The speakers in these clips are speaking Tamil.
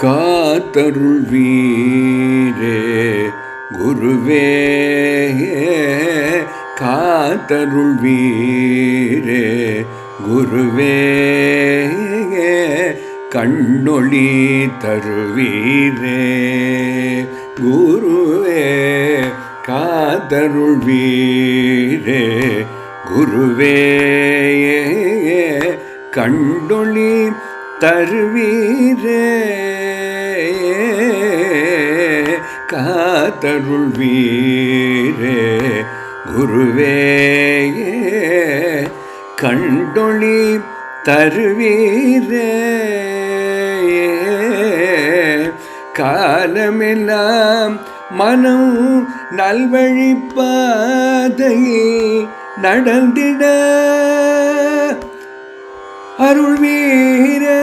காத்தருள்வீரே குருவே, காத்தருள்வீரே குருவே, கண்ணொளி தருவீரே குருவே, காத்தருள்வீரே குருவே, கண்ணொளி தருவீரே, காத்தருள்வீரே குருவே, கண்ணொளி தருவீரே, காலமெல்லாம் மனம் நல்வழி பாதையில் நடந்திட அருள்வீரே,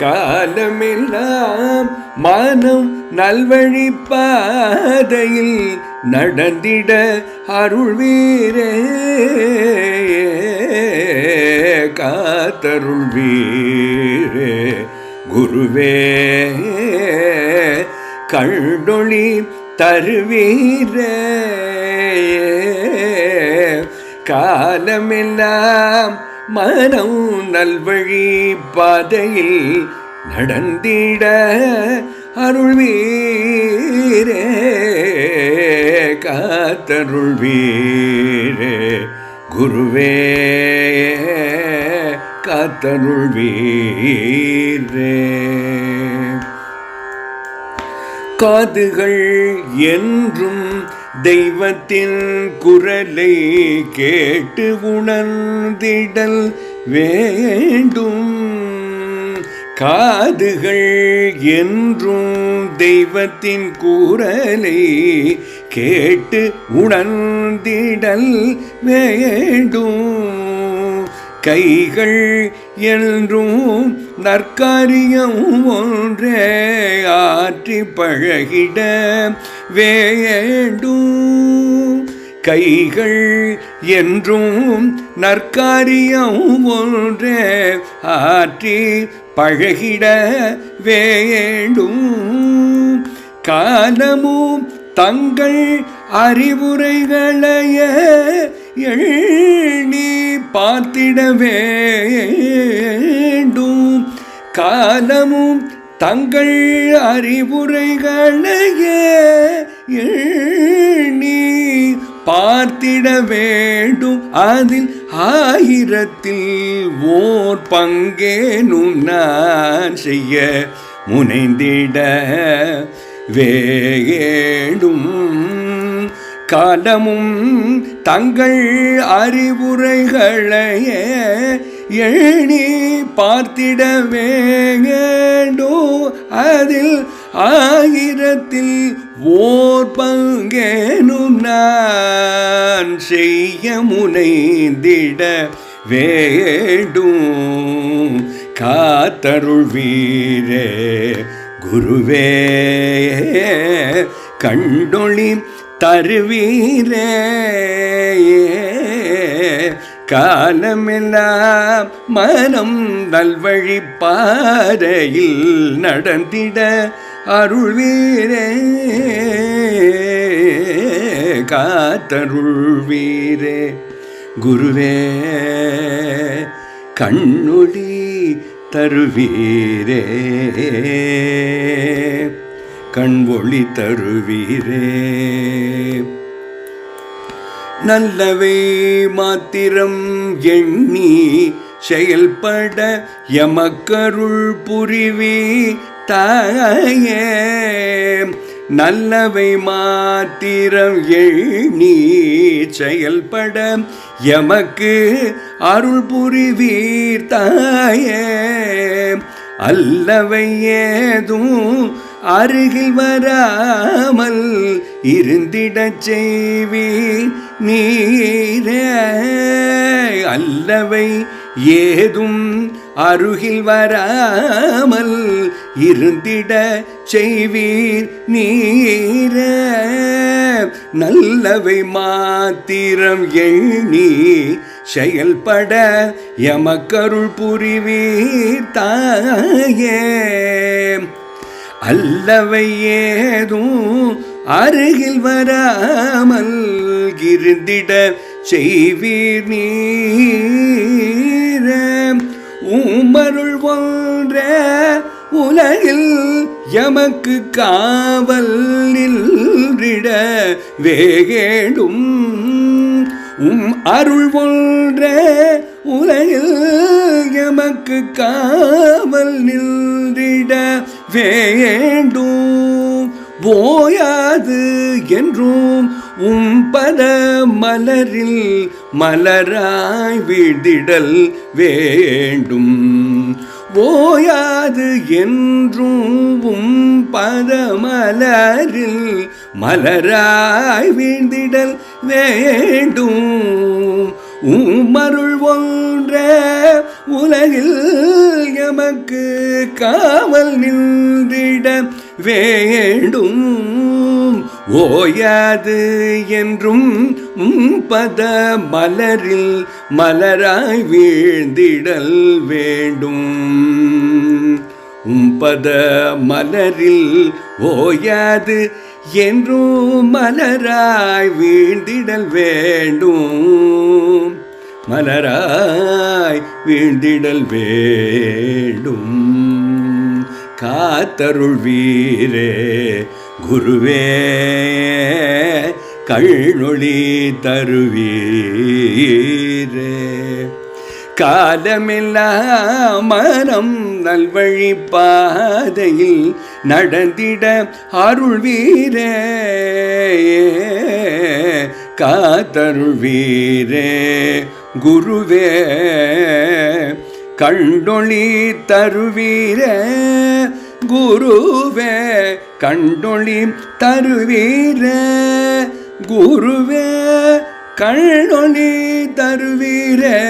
காலமெல்லாம் மனம் நல்வழி பாதையில் நடந்திட அருள்வீரே, காத்தருள்வீரே குருவே, கண்ணொளி தருவீரே, காலமெல்லாம் மனம் நல்வழி பாதையில் நடந்திட அருள்வீரே, காத்தருள்வீரே குருவே, காத்தருள்வீரே. காதுகள் என்றும் தெய்வத்தின் குரலை கேட்டு உணர்ந்திடல் வேண்டும். காதுகள் என்றும் தெய்வத்தின் குரலை கேட்டு உணர்ந்திடல் வேண்டும். கைகள் என்றும் நற்காரியம் ஒன்றே ஆற்றி பழகிட வேண்டும். கைகள் என்றும் நற்காரியம் ஒன்றே ஆற்றி பழகிட வேண்டும். காலமும் தங்கள் அறிவுரைகளைய எண்ணி பார்த்திட வேண்டும். காலமும் தங்கள் அறிவுரைகளைய எண்ணி பார்த்திட வேண்டும். அதில் ஆயிரத்தில் ஓர் பங்கேனும் நான் செய்ய முனைந்திட வேண்டும். காலமும் தங்கள் அறிவுரைகளைய எண்ணி பார்த்திட வேண்டும். அதில் ஆயிரத்தில் ஓர் பங்கேனும் நான் செய்ய முனைந்திட வேண்டும். காத்தருள்வீரே குருவே, கண்ணொளி தருவீரே, காலமெல்லாம் மனம் நல்வழி பாதையில் நடந்திட அருள்வீரே, காத்தருள்வீரே குருவே, கண்ணொளி தருவீரே, கண்ஒளி தருவீரே. நல்லவை மாத்திரம் எண்ணி செயல்பட எமக்கருள் புரிவி தாயே. நல்லவை மாத்திரம் எண்ணி செயல்பட எமக்கு அருள் புரிவீர் தாயே. அல்லவை ஏதும் அருகில் வராமல் இருந்திடச் செய்வீர் நீரே. அல்லவை ஏதும் அருகில் வராமல் இருந்திட செய்வீர் நீரே. நல்லவை மாத்திரம் எண்ணி செயல்பட எமக்கருள் புரிவீர் தாயே. அல்லவை ஏதும் அருகில் வராமல் இருந்திட செய்வீர் நீர. உமருள் ஒன்ற உலகில் எமக்கு காவல் நின்றிட வேகேடும். அருள் ஒன்ற உலகில் எமக்கு காவல் நின்றிட வேண்டும். போயாது என்றும் பத மலரில் மலராய் வீழ்ந்திடல் வேண்டும். ஓயாது என்றும் பத மலரில் மலராய் வீழ்ந்திடல் வேண்டும். உமருள் ஒன்ற உலகில் எமக்கு காவல் நின்றிட வேண்டும். ஓயாது என்றும் பத மலரில் மலராய் வீழ்ந்திடல் வேண்டும். பத மலரில் ஓயாது என்றும் மலராய் வீழ்ந்திடல் வேண்டும். மலராய் வீழ்ந்திடல் வேண்டும். காத்தருள் வீரே குருவே கண்ணொளி தருவீரே. காலமெல்லாம் மனம் நல்வழி பாதையில் நடந்திட அருள் வீரே. காத்தருள் வீரே குருவே கண்ணொளி தருவீரே. குருவே கண்ணொளி தருவீரே. குருவே கண்ணொளி தருவீரே.